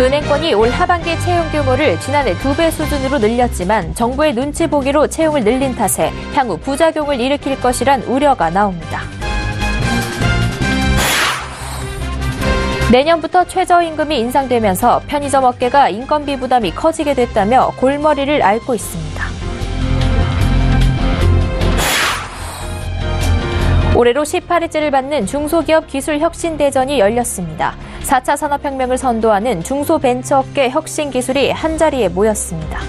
은행권이 올 하반기 채용 규모를 지난해 2배 수준으로 늘렸지만 정부의 눈치 보기로 채용을 늘린 탓에 향후 부작용을 일으킬 것이란 우려가 나옵니다. 내년부터 최저임금이 인상되면서 편의점 업계가 인건비 부담이 커지게 됐다며 골머리를 앓고 있습니다. 올해로 18회째를 받는 중소기업 기술혁신대전이 열렸습니다. 4차 산업혁명을 선도하는 중소벤처업계 혁신기술이 한자리에 모였습니다.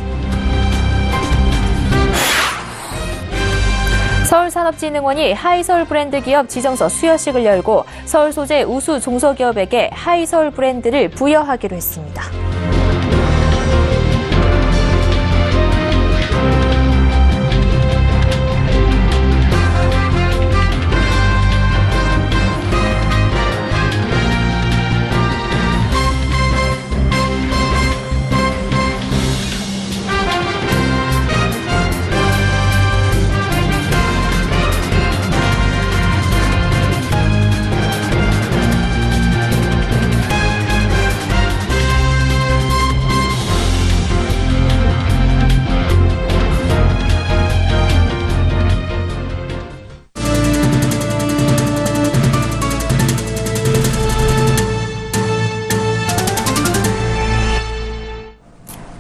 서울산업진흥원이 하이서울 브랜드 기업 지정서 수여식을 열고 서울 소재 우수 중소기업에게 하이서울 브랜드를 부여하기로 했습니다.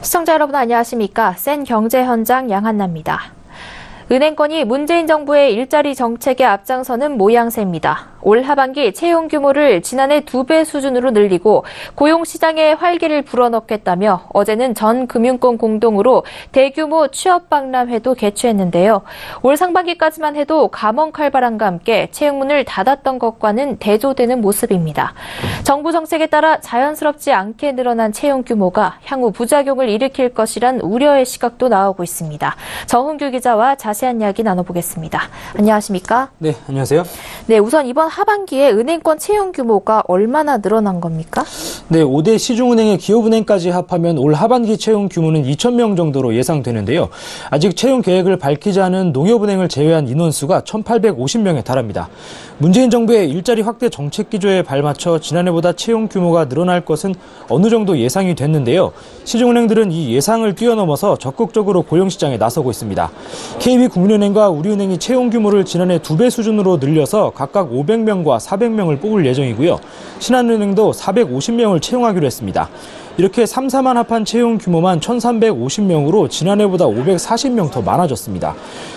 시청자 여러분 안녕하십니까? 센 경제 현장 양한나입니다. 은행권이 문재인 정부의 일자리 정책에 앞장서는 모양새입니다. 올 하반기 채용 규모를 지난해 2배 수준으로 늘리고 고용시장에 활기를 불어넣겠다며 어제는 전 금융권 공동으로 대규모 취업박람회도 개최했는데요. 올 상반기까지만 해도 감원칼바람과 함께 채용문을 닫았던 것과는 대조되는 모습입니다. 정부 정책에 따라 자연스럽지 않게 늘어난 채용 규모가 향후 부작용을 일으킬 것이란 우려의 시각도 나오고 있습니다. 정훈규 기자와 자세한 이야기 나눠보겠습니다. 안녕하십니까? 네, 안녕하세요. 네, 우선 이번 하반기에 은행권 채용 규모가 얼마나 늘어난 겁니까? 네, 5대 시중은행의 기업은행까지 합하면 올 하반기 채용 규모는 2,000명 정도로 예상되는데요. 아직 채용 계획을 밝히지 않은 농협은행을 제외한 인원수가 1,850명에 달합니다. 문재인 정부의 일자리 확대 정책 기조에 발맞춰 지난해보다 채용 규모가 늘어날 것은 어느 정도 예상이 됐는데요. 시중은행들은 이 예상을 뛰어넘어서 적극적으로 고용시장에 나서고 있습니다. KB국민은행과 우리은행이 채용 규모를 지난해 2배 수준으로 늘려서 각각 500명과 400명을 뽑을 예정이고요. 신한은행도 450명을 채용하기로 했습니다. 이렇게 3사만 합한 채용 규모만 1,350명으로 지난해보다 540명 더 많아졌습니다.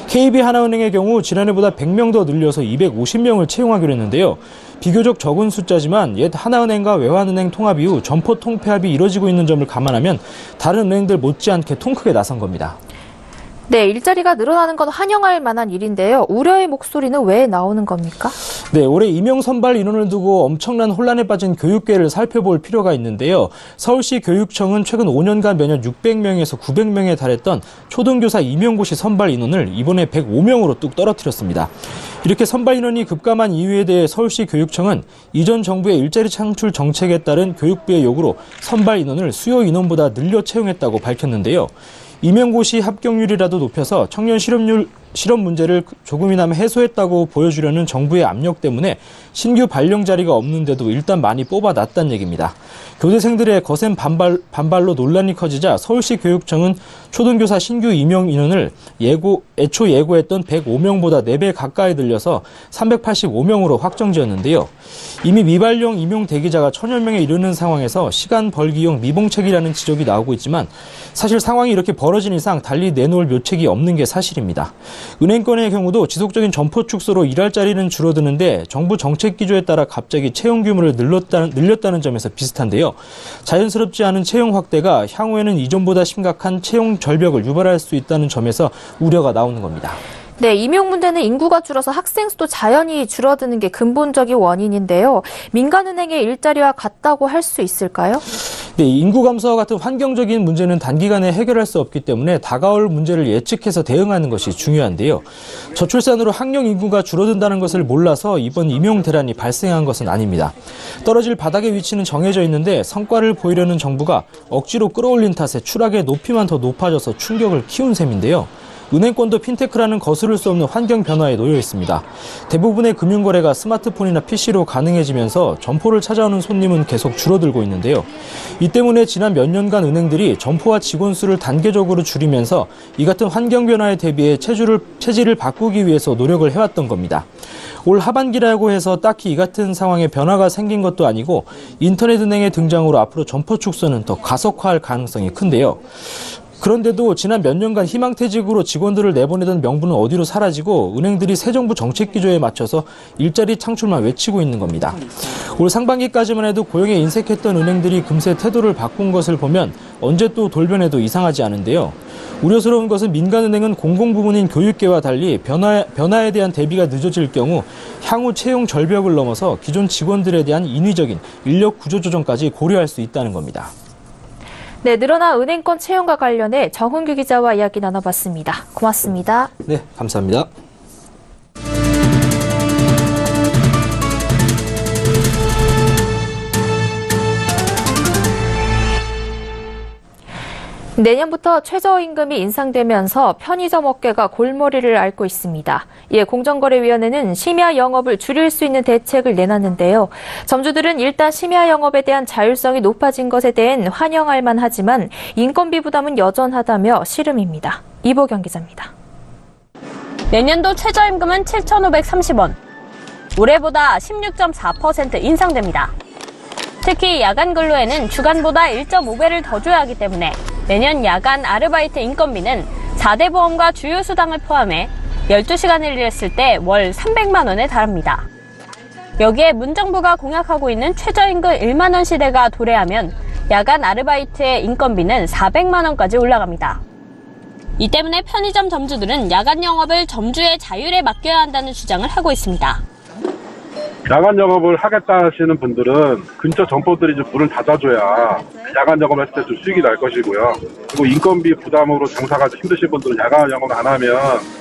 KB하나은행의 경우 지난해보다 100명 더 늘려서 250명을 채용하기로 했는데요. 비교적 적은 숫자지만 옛 하나은행과 외환은행 통합 이후 점포 통폐합이 이뤄지고 있는 점을 감안하면 다른 은행들 못지않게 통 크게 나선 겁니다. 네, 일자리가 늘어나는 건 환영할 만한 일인데요. 우려의 목소리는 왜 나오는 겁니까? 네, 올해 임용 선발 인원을 두고 엄청난 혼란에 빠진 교육계를 살펴볼 필요가 있는데요. 서울시 교육청은 최근 5년간 매년 600명에서 900명에 달했던 초등교사 임용고시 선발 인원을 이번에 105명으로 뚝 떨어뜨렸습니다. 이렇게 선발 인원이 급감한 이유에 대해 서울시 교육청은 이전 정부의 일자리 창출 정책에 따른 교육부의 요구로 선발 인원을 수요 인원보다 늘려 채용했다고 밝혔는데요. 임용고시 합격률이라도 높여서 청년 실업 문제를 조금이나마 해소했다고 보여주려는 정부의 압력 때문에 신규 발령 자리가 없는데도 일단 많이 뽑아놨다는 얘기입니다. 교대생들의 거센 반발로 논란이 커지자 서울시 교육청은 초등교사 신규 임용 인원을 애초 예고했던 105명보다 4배 가까이 늘려서 385명으로 확정지었는데요. 이미 미발령 임용 대기자가 1,000여 명에 이르는 상황에서 시간 벌기용 미봉책이라는 지적이 나오고 있지만 사실 상황이 이렇게 벌어진 이상 달리 내놓을 묘책이 없는 게 사실입니다. 은행권의 경우도 지속적인 점포 축소로 일할 자리는 줄어드는데 정부 정책 기조에 따라 갑자기 채용 규모를 늘렸다는 점에서 비슷한데요. 자연스럽지 않은 채용 확대가 향후에는 이전보다 심각한 채용 절벽을 유발할 수 있다는 점에서 우려가 나오는 겁니다. 네, 임용 문제는 인구가 줄어서 학생 수도 자연히 줄어드는 게 근본적인 원인인데요. 민간은행의 일자리와 같다고 할 수 있을까요? 네, 인구 감소와 같은 환경적인 문제는 단기간에 해결할 수 없기 때문에 다가올 문제를 예측해서 대응하는 것이 중요한데요. 저출산으로 학령 인구가 줄어든다는 것을 몰라서 이번 임용 대란이 발생한 것은 아닙니다. 떨어질 바닥의 위치는 정해져 있는데 성과를 보이려는 정부가 억지로 끌어올린 탓에 추락의 높이만 더 높아져서 충격을 키운 셈인데요. 은행권도 핀테크라는 거스를 수 없는 환경 변화에 놓여 있습니다. 대부분의 금융거래가 스마트폰이나 PC로 가능해지면서 점포를 찾아오는 손님은 계속 줄어들고 있는데요. 이 때문에 지난 몇 년간 은행들이 점포와 직원 수를 단계적으로 줄이면서 이 같은 환경 변화에 대비해 체질을 바꾸기 위해서 노력을 해왔던 겁니다. 올 하반기라고 해서 딱히 이 같은 상황에 변화가 생긴 것도 아니고 인터넷 은행의 등장으로 앞으로 점포 축소는 더 가속화할 가능성이 큰데요. 그런데도 지난 몇 년간 희망퇴직으로 직원들을 내보내던 명분은 어디로 사라지고 은행들이 새 정부 정책 기조에 맞춰서 일자리 창출만 외치고 있는 겁니다. 올 상반기까지만 해도 고용에 인색했던 은행들이 금세 태도를 바꾼 것을 보면 언제 또 돌변해도 이상하지 않은데요. 우려스러운 것은 민간은행은 공공부문인 교육계와 달리 변화에 대한 대비가 늦어질 경우 향후 채용 절벽을 넘어서 기존 직원들에 대한 인위적인 인력 구조 조정까지 고려할 수 있다는 겁니다. 네, 늘어난 은행권 채용과 관련해 정훈규 기자와 이야기 나눠봤습니다. 고맙습니다. 네, 감사합니다. 내년부터 최저임금이 인상되면서 편의점 업계가 골머리를 앓고 있습니다. 이에 공정거래위원회는 심야 영업을 줄일 수 있는 대책을 내놨는데요. 점주들은 일단 심야 영업에 대한 자율성이 높아진 것에 대해 환영할 만하지만 인건비 부담은 여전하다며 시름입니다. 이보경 기자입니다. 내년도 최저임금은 7,530원, 올해보다 16.4% 인상됩니다. 특히 야간 근로에는 주간보다 1.5배를 더 줘야 하기 때문에 내년 야간 아르바이트 인건비는 4대 보험과 주유수당을 포함해 12시간을 일했을 때 월 300만 원에 달합니다. 여기에 문정부가 공약하고 있는 최저임금 1만 원 시대가 도래하면 야간 아르바이트의 인건비는 400만 원까지 올라갑니다. 이 때문에 편의점 점주들은 야간 영업을 점주의 자율에 맡겨야 한다는 주장을 하고 있습니다. 야간 영업을 하겠다 하시는 분들은 근처 점포들이 좀 문을 닫아줘야 야간 영업을 했을 때 좀 수익이 날 것이고요. 그리고 인건비 부담으로 장사가 힘드신 분들은 야간 영업을 안 하면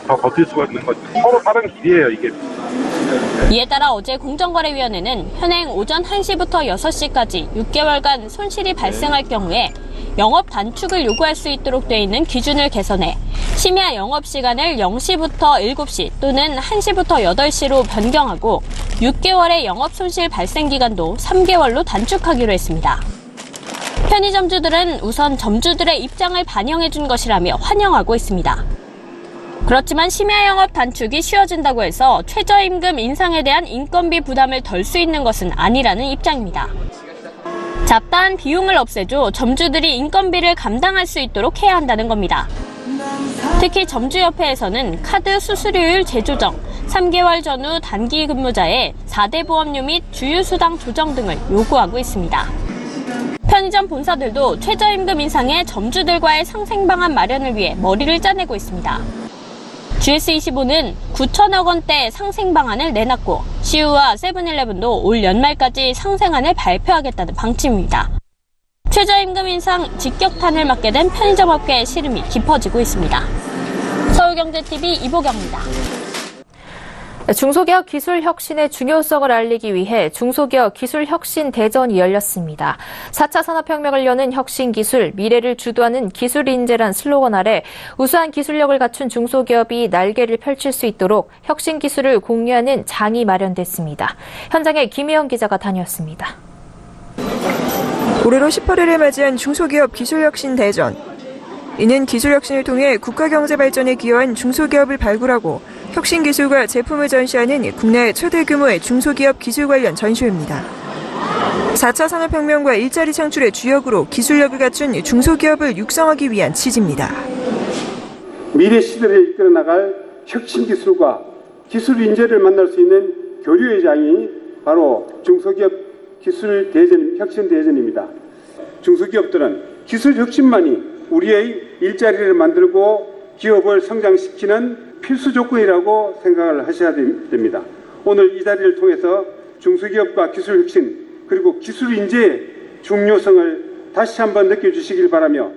더 버틸 수가 있는 거죠. 서로 다른 길이에요, 이게. 이에 따라 어제 공정거래위원회는 현행 오전 1시부터 6시까지 6개월간 손실이 발생할 경우에 영업 단축을 요구할 수 있도록 돼 있는 기준을 개선해 심야 영업시간을 0시부터 7시 또는 1시부터 8시로 변경하고 6개월의 영업 손실 발생 기간도 3개월로 단축하기로 했습니다. 편의점주들은 우선 점주들의 입장을 반영해준 것이라며 환영하고 있습니다. 그렇지만 심야 영업 단축이 쉬워진다고 해서 최저임금 인상에 대한 인건비 부담을 덜 수 있는 것은 아니라는 입장입니다. 잡다한 비용을 없애줘 점주들이 인건비를 감당할 수 있도록 해야 한다는 겁니다. 특히 점주협회에서는 카드 수수료율 재조정, 3개월 전후 단기 근무자의 4대 보험료 및 주유수당 조정 등을 요구하고 있습니다. 편의점 본사들도 최저임금 인상에 점주들과의 상생 방안 마련을 위해 머리를 짜내고 있습니다. GS25는 9천억 원대 상생 방안을 내놨고 CU와 세븐일레븐도 올 연말까지 상생안을 발표하겠다는 방침입니다. 최저임금 인상 직격탄을 맞게 된 편의점업계의 시름이 깊어지고 있습니다. 서울경제TV 이보경입니다. 중소기업 기술 혁신의 중요성을 알리기 위해 중소기업 기술 혁신 대전이 열렸습니다. 4차 산업혁명을 여는 혁신 기술, 미래를 주도하는 기술 인재란 슬로건 아래 우수한 기술력을 갖춘 중소기업이 날개를 펼칠 수 있도록 혁신 기술을 공유하는 장이 마련됐습니다. 현장에 김혜영 기자가 다녀왔습니다. 올해로 18회를 맞이한 중소기업 기술혁신 대전. 이는 기술혁신을 통해 국가경제 발전에 기여한 중소기업을 발굴하고 혁신 기술과 제품을 전시하는 국내 최대 규모의 중소기업 기술 관련 전시회입니다. 4차 산업혁명과 일자리 창출의 주역으로 기술력을 갖춘 중소기업을 육성하기 위한 취지입니다. 미래 시대를 이끌어 나갈 혁신 기술과 기술 인재를 만날 수 있는 교류의 장이 바로 중소기업 기술 대전, 혁신 대전입니다. 중소기업들은 기술 혁신만이 우리의 일자리를 만들고 기업을 성장시키는 필수 조건이라고 생각을 하셔야 됩니다. 오늘 이 자리를 통해서 중소기업과 기술 혁신 그리고 기술 인재의 중요성을 다시 한번 느껴주시길 바라며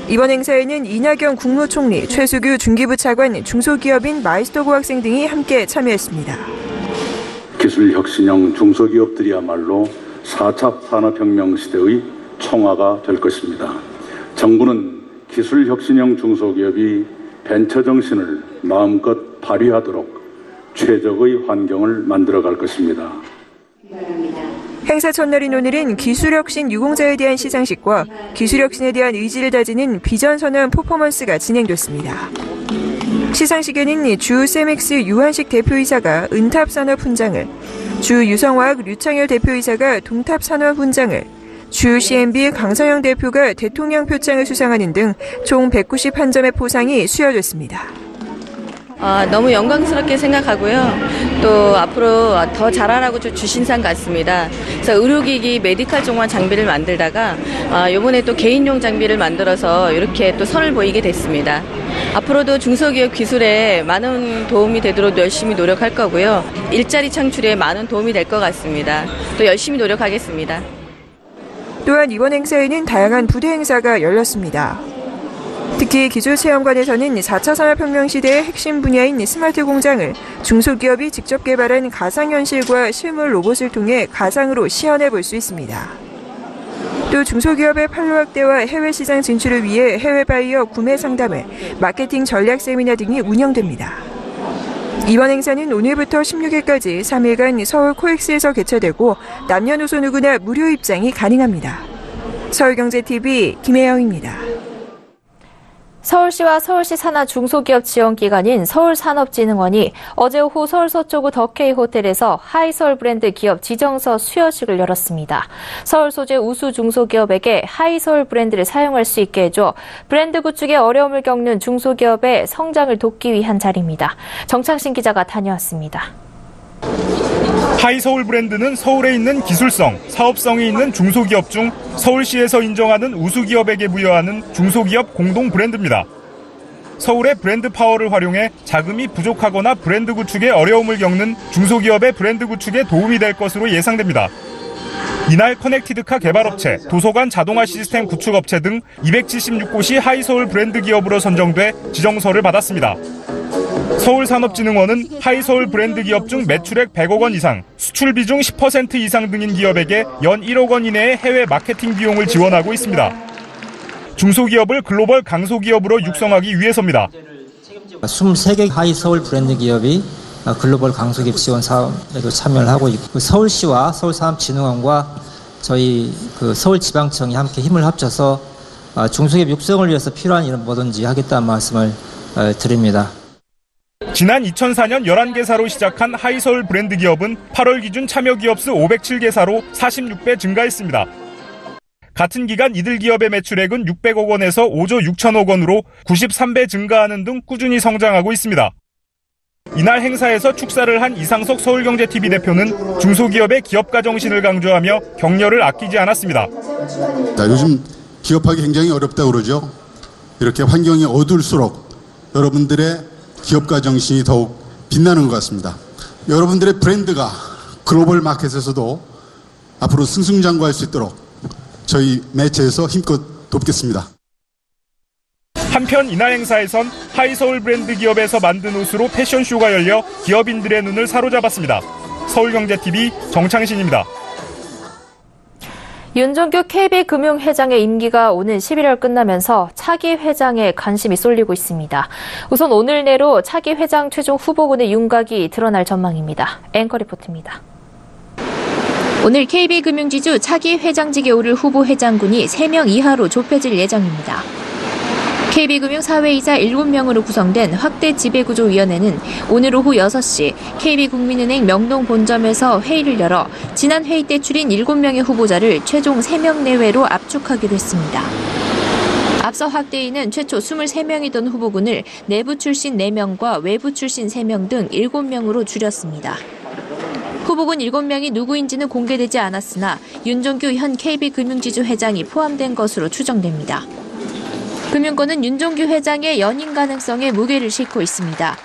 이번 행사에는 이낙연 국무총리, 최수규 중기부 차관, 중소기업인 마이스터고 학생 등이 함께 참여했습니다. 기술 혁신형 중소기업들이야말로 4차 산업혁명 시대의 청화가 될 것입니다. 정부는 기술혁신형 중소기업이 벤처 정신을 마음껏 발휘하도록 최적의 환경을 만들어갈 것입니다. 행사 첫날인 오늘은 기술혁신 유공자에 대한 시상식과 기술혁신에 대한 의지를 다지는 비전선언 퍼포먼스가 진행됐습니다. 시상식에는 주 세믹스 유한식 대표이사가 은탑산업 훈장을, 주 유성화학 류창열 대표이사가 동탑산업 훈장을, 주 CNB 강서영 대표가 대통령 표창을 수상하는 등 총 191점의 포상이 수여됐습니다. 너무 영광스럽게 생각하고요. 또 앞으로 더 잘하라고 주신 상 같습니다. 그래서 의료기기 메디칼 종합 장비를 만들다가 이번에 또 개인용 장비를 만들어서 이렇게 또 선을 보이게 됐습니다. 앞으로도 중소기업 기술에 많은 도움이 되도록 열심히 노력할 거고요. 일자리 창출에 많은 도움이 될 것 같습니다. 또 열심히 노력하겠습니다. 또한 이번 행사에는 다양한 부대 행사가 열렸습니다. 특히 기술체험관에서는 4차 산업혁명 시대의 핵심 분야인 스마트 공장을 중소기업이 직접 개발한 가상현실과 실물 로봇을 통해 가상으로 시연해 볼 수 있습니다. 또 중소기업의 판로 확대와 해외 시장 진출을 위해 해외 바이어 구매 상담회, 마케팅 전략 세미나 등이 운영됩니다. 이번 행사는 오늘부터 16일까지 3일간 서울 코엑스에서 개최되고 남녀노소 누구나 무료 입장이 가능합니다. 서울경제TV 김혜영입니다. 서울시와 서울시 산하 중소기업 지원기관인 서울산업진흥원이 어제 오후 서울 서초구 더케이 호텔에서 하이서울 브랜드 기업 지정서 수여식을 열었습니다. 서울 소재 우수 중소기업에게 하이서울 브랜드를 사용할 수 있게 해줘 브랜드 구축에 어려움을 겪는 중소기업의 성장을 돕기 위한 자리입니다. 정창신 기자가 다녀왔습니다. 하이서울 브랜드는 서울에 있는 기술성, 사업성이 있는 중소기업 중 서울시에서 인정하는 우수기업에게 부여하는 중소기업 공동 브랜드입니다. 서울의 브랜드 파워를 활용해 자금이 부족하거나 브랜드 구축에 어려움을 겪는 중소기업의 브랜드 구축에 도움이 될 것으로 예상됩니다. 이날 커넥티드카 개발업체, 도서관 자동화 시스템 구축업체 등 276곳이 하이서울 브랜드 기업으로 선정돼 지정서를 받았습니다. 서울산업진흥원은 하이서울 브랜드 기업 중 매출액 100억 원 이상, 수출 비중 10% 이상 등인 기업에게 연 1억 원 이내의 해외 마케팅 비용을 지원하고 있습니다. 중소기업을 글로벌 강소기업으로 육성하기 위해서입니다. 23개 하이서울 브랜드 기업이 글로벌 강소기업 지원 사업에도 참여를 하고 있고, 서울시와 서울산업진흥원과 저희 서울지방청이 함께 힘을 합쳐서 중소기업 육성을 위해서 필요한 일은 뭐든지 하겠다는 말씀을 드립니다. 지난 2004년 11개사로 시작한 하이서울 브랜드 기업은 8월 기준 참여 기업 수 507개사로 46배 증가했습니다. 같은 기간 이들 기업의 매출액은 600억 원에서 5조 6천억 원으로 93배 증가하는 등 꾸준히 성장하고 있습니다. 이날 행사에서 축사를 한 이상석 서울경제TV 대표는 중소기업의 기업가 정신을 강조하며 격려를 아끼지 않았습니다. 요즘 기업하기 굉장히 어렵다고 그러죠. 이렇게 환경이 어두울수록 여러분들의 기업가 정신이 더욱 빛나는 것 같습니다. 여러분들의 브랜드가 글로벌 마켓에서도 앞으로 승승장구할 수 있도록 저희 매체에서 힘껏 돕겠습니다. 한편 이날 행사에선 하이서울 브랜드 기업에서 만든 옷으로 패션쇼가 열려 기업인들의 눈을 사로잡았습니다. 서울경제TV 정창신입니다. 윤종규 KB금융회장의 임기가 오는 11월 끝나면서 차기 회장에 관심이 쏠리고 있습니다. 우선 오늘 내로 차기 회장 최종 후보군의 윤곽이 드러날 전망입니다. 앵커 리포트입니다. 오늘 KB금융지주 차기 회장직에 오를 후보 회장군이 3명 이하로 좁혀질 예정입니다. KB금융 사회이사 7명으로 구성된 확대 지배구조위원회는 오늘 오후 6시 KB국민은행 명동본점에서 회의를 열어 지난 회의 때 추린 7명의 후보자를 최종 3명 내외로 압축하기로 했습니다. 앞서 확대위는 최초 23명이던 후보군을 내부 출신 4명과 외부 출신 3명 등 7명으로 줄였습니다. 후보군 7명이 누구인지는 공개되지 않았으나 윤종규 현 KB금융지주 회장이 포함된 것으로 추정됩니다. 금융권은 윤종규 회장의 연임 가능성에 무게를 싣고 있습니다.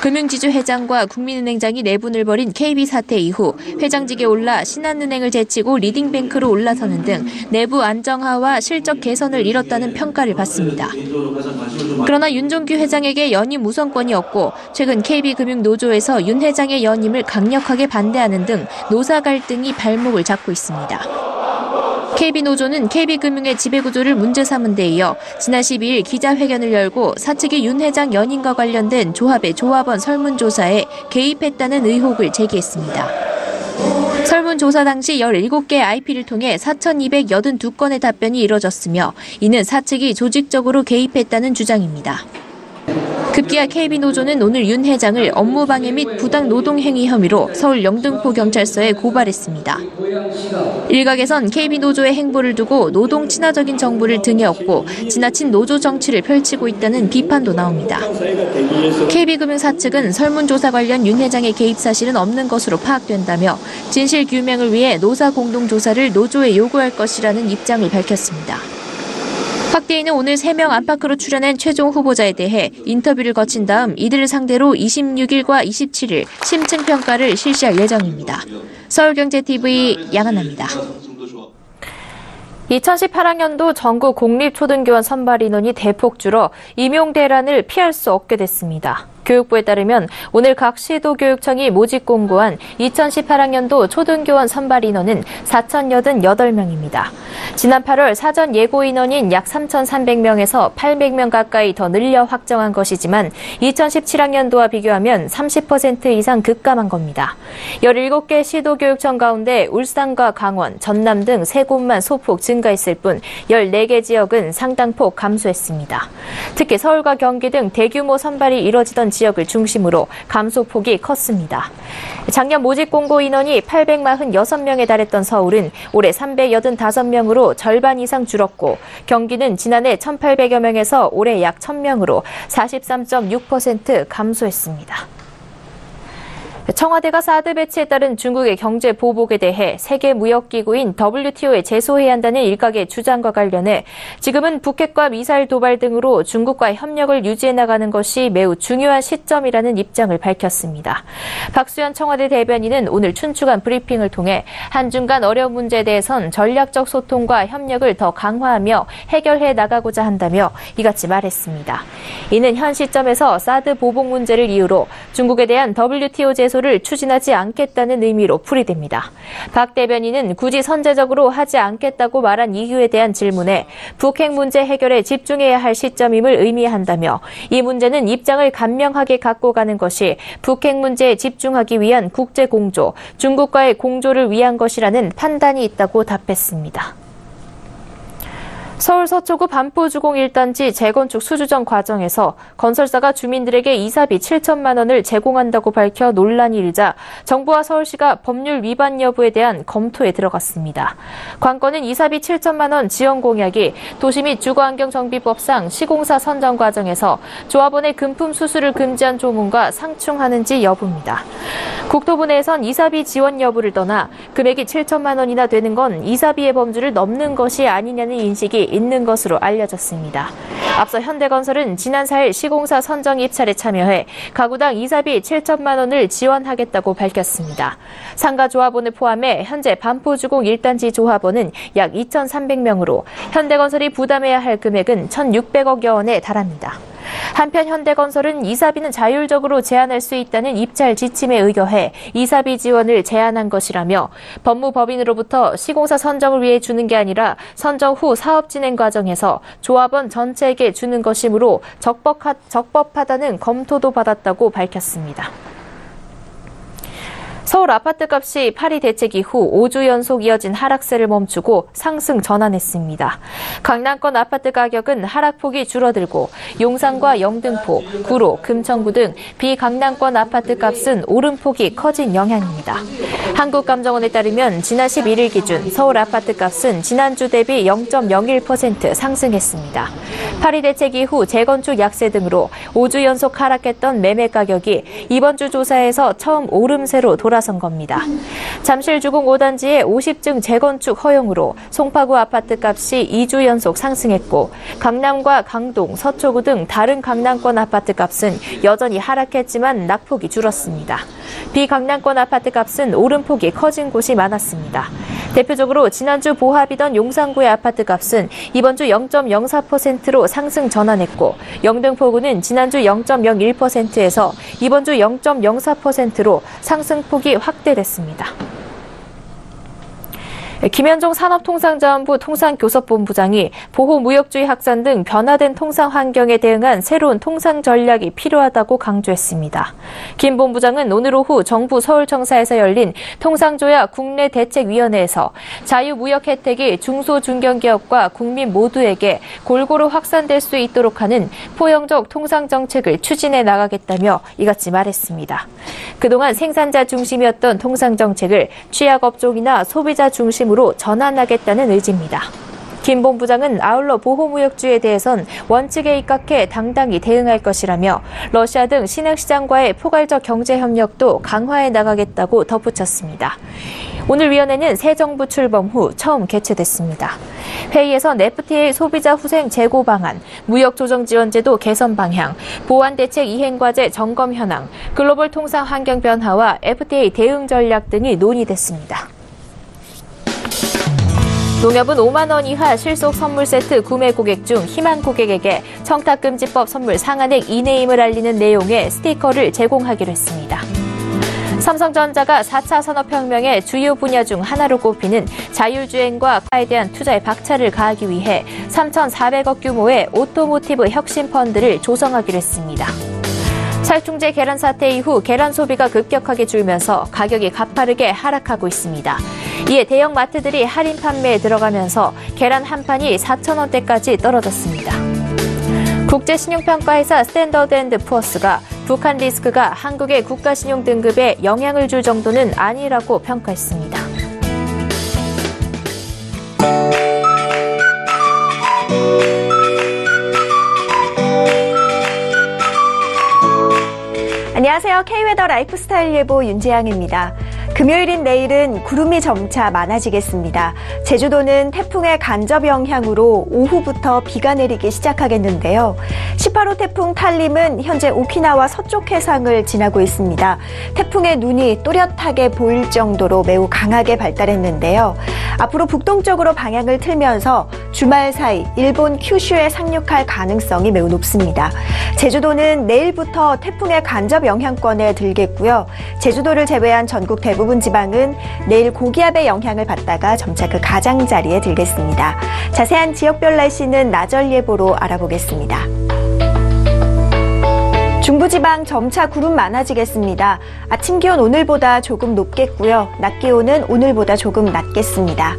금융지주 회장과 국민은행장이 내분을 벌인 KB 사태 이후 회장직에 올라 신한은행을 제치고 리딩뱅크로 올라서는 등 내부 안정화와 실적 개선을 이뤘다는 평가를 받습니다. 그러나 윤종규 회장에게 연임 우선권이 없고 최근 KB금융노조에서 윤 회장의 연임을 강력하게 반대하는 등 노사 갈등이 발목을 잡고 있습니다. KB노조는 KB금융의 지배구조를 문제 삼은 데 이어 지난 12일 기자회견을 열고 사측이 윤 회장 연임과 관련된 조합의 조합원 설문조사에 개입했다는 의혹을 제기했습니다. 설문조사 당시 17개 IP를 통해 4,282건의 답변이 이뤄졌으며 이는 사측이 조직적으로 개입했다는 주장입니다. 급기야 KB노조는 오늘 윤 회장을 업무방해 및 부당 노동행위 혐의로 서울 영등포경찰서에 고발했습니다. 일각에선 KB노조의 행보를 두고 노동 친화적인 정부를 등에 업고 지나친 노조 정치를 펼치고 있다는 비판도 나옵니다. KB금융사 측은 설문조사 관련 윤 회장의 개입 사실은 없는 것으로 파악된다며 진실 규명을 위해 노사 공동조사를 노조에 요구할 것이라는 입장을 밝혔습니다. 확대인은 오늘 3명 안팎으로 출연한 최종 후보자에 대해 인터뷰를 거친 다음 이들을 상대로 26일과 27일 심층평가를 실시할 예정입니다. 서울경제TV 양한나입니다. 2018학년도 전국 공립초등교원 선발 인원이 대폭 줄어 임용대란을 피할 수 없게 됐습니다. 교육부에 따르면 오늘 각 시도교육청이 모집 공고한 2018학년도 초등교원 선발 인원은 4,088명입니다. 지난 8월 사전 예고 인원인 약 3,300명에서 800명 가까이 더 늘려 확정한 것이지만 2017학년도와 비교하면 30% 이상 급감한 겁니다. 17개 시도교육청 가운데 울산과 강원, 전남 등 3곳만 소폭 증가했을 뿐 14개 지역은 상당폭 감소했습니다. 특히 서울과 경기 등 대규모 선발이 이뤄지던 지역을 중심으로 감소폭이 컸습니다. 작년 모집 공고 인원이 846명에 달했던 서울은 올해 385명으로 절반 이상 줄었고 경기는 지난해 1,800여 명에서 올해 약 1,000명으로 43.6% 감소했습니다. 청와대가 사드 배치에 따른 중국의 경제 보복에 대해 세계무역기구인 WTO에 제소해야 한다는 일각의 주장과 관련해 지금은 북핵과 미사일 도발 등으로 중국과의 협력을 유지해 나가는 것이 매우 중요한 시점이라는 입장을 밝혔습니다. 박수현 청와대 대변인은 오늘 춘추관 브리핑을 통해 한중 간 어려운 문제에 대해선 전략적 소통과 협력을 더 강화하며 해결해 나가고자 한다며 이같이 말했습니다. 이는 현 시점에서 사드 보복 문제를 이유로 중국에 대한 WTO 제소를 추진하지 않겠다는 의미로 풀이됩니다. 박 대변인은 굳이 선제적으로 하지 않겠다고 말한 이유에 대한 질문에 북핵 문제 해결에 집중해야 할 시점임을 의미한다며 이 문제는 입장을 간명하게 갖고 가는 것이 북핵 문제에 집중하기 위한 국제 공조, 중국과의 공조를 위한 것이라는 판단이 있다고 답했습니다. 서울 서초구 반포주공 1단지 재건축 수주전 과정에서 건설사가 주민들에게 이사비 7천만 원을 제공한다고 밝혀 논란이 일자 정부와 서울시가 법률 위반 여부에 대한 검토에 들어갔습니다. 관건은 이사비 7천만 원 지원 공약이 도시 및 주거환경정비법상 시공사 선정 과정에서 조합원의 금품 수수를 금지한 조문과 상충하는지 여부입니다. 국토부 내에선 이사비 지원 여부를 떠나 금액이 7천만 원이나 되는 건 이사비의 범주를 넘는 것이 아니냐는 인식이 있는 것으로 알려졌습니다. 앞서 현대건설은 지난 4일 시공사 선정 입찰에 참여해 가구당 이사비 7천만 원을 지원하겠다고 밝혔습니다. 상가 조합원을 포함해 현재 반포주공 1단지 조합원은 약 2,300명으로 현대건설이 부담해야 할 금액은 1,600억여 원에 달합니다. 한편 현대건설은 이사비는 자율적으로 제한할 수 있다는 입찰 지침에 의거해 이사비 지원을 제한한 것이라며 법무법인으로부터 시공사 선정을 위해 주는 게 아니라 선정 후 사업 진행 과정에서 조합원 전체에게 주는 것이므로 적법하다는 검토도 받았다고 밝혔습니다. 서울 아파트값이 파리 대책 이후 5주 연속 이어진 하락세를 멈추고 상승 전환했습니다. 강남권 아파트 가격은 하락폭이 줄어들고 용산과 영등포, 구로, 금천구 등 비강남권 아파트 값은 오름폭이 커진 영향입니다. 한국감정원에 따르면 지난 11일 기준 서울 아파트 값은 지난주 대비 0.01% 상승했습니다. 파리 대책 이후 재건축 약세 등으로 5주 연속 하락했던 매매 가격이 이번 주 조사에서 처음 오름세로 돌아선 겁니다. 잠실주공 5단지의 50층 재건축 허용으로 송파구 아파트 값이 2주 연속 상승했고 강남과 강동, 서초구 등 다른 강남권 아파트 값은 여전히 하락했지만 낙폭이 줄었습니다. 비강남권 아파트 값은 오름폭이 커진 곳이 많았습니다. 대표적으로 지난주 보합이던 용산구의 아파트 값은 이번 주 0.04%로 상승 전환했고 영등포구는 지난주 0.01%에서 이번 주 0.04%로 상승폭이 확대됐습니다. 김현종 산업통상자원부 통상교섭본부장이 보호무역주의 확산 등 변화된 통상 환경에 대응한 새로운 통상 전략이 필요하다고 강조했습니다. 김 본부장은 오늘 오후 정부 서울청사에서 열린 통상조약 국내대책위원회에서 자유무역 혜택이 중소중견기업과 국민 모두에게 골고루 확산될 수 있도록 하는 포용적 통상정책을 추진해 나가겠다며 이같이 말했습니다. 그동안 생산자 중심이었던 통상정책을 취약업종이나 소비자 중심으로 전환하겠다는 의지입니다. 김 본부장은 아울러 보호무역주에 대해선 원칙에 입각해 당당히 대응할 것이라며 러시아 등 신흥시장과의 포괄적 경제협력도 강화해 나가겠다고 덧붙였습니다. 오늘 위원회는 새 정부 출범 후 처음 개최됐습니다. 회의에선 FTA 소비자 후생 재고 방안, 무역조정지원제도 개선 방향, 보완대책 이행과제 점검 현황, 글로벌 통상 환경 변화와 FTA 대응 전략 등이 논의됐습니다. 농협은 5만 원 이하 실속 선물 세트 구매 고객 중 희망 고객에게 청탁금지법 선물 상한액 이내임을 알리는 내용의 스티커를 제공하기로 했습니다. 삼성전자가 4차 산업혁명의 주요 분야 중 하나로 꼽히는 자율주행과 카에 대한 투자에 박차를 가하기 위해 3,400억 규모의 오토모티브 혁신펀드를 조성하기로 했습니다. 살충제 계란 사태 이후 계란 소비가 급격하게 줄면서 가격이 가파르게 하락하고 있습니다. 이에 대형 마트들이 할인 판매에 들어가면서 계란 한 판이 4,000원대까지 떨어졌습니다. 국제신용평가회사 스탠더드앤드푸어스가 북한 리스크가 한국의 국가신용 등급에 영향을 줄 정도는 아니라고 평가했습니다. 안녕하세요. K웨더 라이프스타일 예보 윤재양입니다. 금요일인 내일은 구름이 점차 많아지겠습니다. 제주도는 태풍의 간접 영향으로 오후부터 비가 내리기 시작하겠는데요. 18호 태풍 탈림은 현재 오키나와 서쪽 해상을 지나고 있습니다. 태풍의 눈이 또렷하게 보일 정도로 매우 강하게 발달했는데요. 앞으로 북동쪽으로 방향을 틀면서 주말 사이 일본 큐슈에 상륙할 가능성이 매우 높습니다. 제주도는 내일부터 태풍의 간접 영향권에 들겠고요. 제주도를 제외한 전국 대부분 지방은 내일 고기압의 영향을 받다가 점차 그 가장자리에 들겠습니다. 자세한 지역별 날씨는 나절 예보로 알아보겠습니다. 중부지방 점차 구름 많아지겠습니다. 아침 기온 오늘보다 조금 높겠고요. 낮 기온은 오늘보다 조금 낮겠습니다.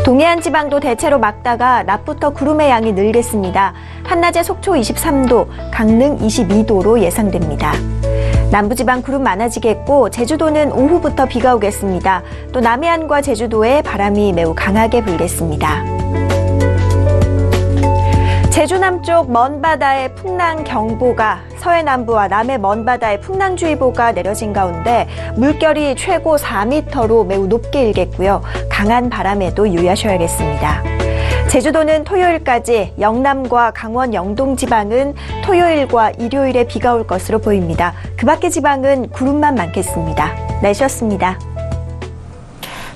동해안 지방도 대체로 맑다가 낮부터 구름의 양이 늘겠습니다. 한낮에 속초 23도, 강릉 22도로 예상됩니다. 남부지방 구름 많아지겠고 제주도는 오후부터 비가 오겠습니다. 또 남해안과 제주도에 바람이 매우 강하게 불겠습니다. 제주 남쪽 먼바다에 풍랑경보가, 서해 남부와 남해 먼바다에 풍랑주의보가 내려진 가운데 물결이 최고 4m로 매우 높게 일겠고요. 강한 바람에도 유의하셔야겠습니다. 제주도는 토요일까지, 영남과 강원 영동 지방은 토요일과 일요일에 비가 올 것으로 보입니다. 그 밖의 지방은 구름만 많겠습니다. 날씨였습니다.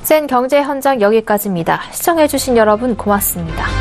센 경제 현장 여기까지입니다. 시청해주신 여러분 고맙습니다.